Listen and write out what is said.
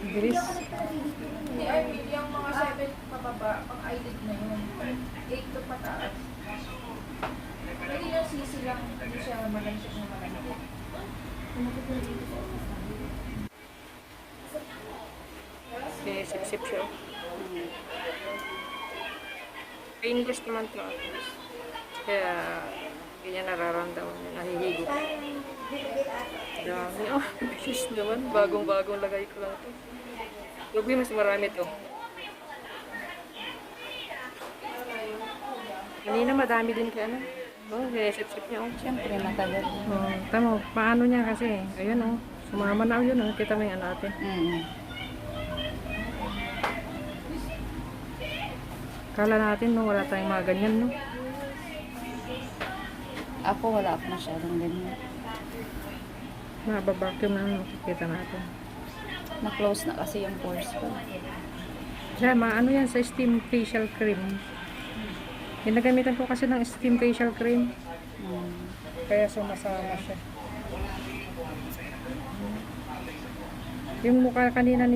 Bilis. Hindi, I mean, yung mga 7 pababa, pang eyelid na yun. 8 to pataas. Hindi yung sisi lang, hindi siya malansik na malansik. Okay, sip-sip siya. Painless naman to. Kaya, hindi niya nararamdaman. Nahihigo. Dami. Oh, bilis naman. Bagong-bagong lagay ko lang to. Gabi mas marami to. Kanina madami din kaya ano. Oh, sinisip-sip niya. Oh. Siyempre, matagal. Oh, tama, paano niya kasi. Ayun oh. Sumama na yun oh. Kita mo yung ano natin. Kala natin no, wala tayong mga ganyan no. Ako, wala ako masyadong ganyan. Nababacuum na makikita natin. Na-close na kasi yung pores ko. Siya, ano yan sa steam facial cream. Ginagamitan ko kasi ng steam facial cream. Kaya sumasama siya. Yung mukha kanina ni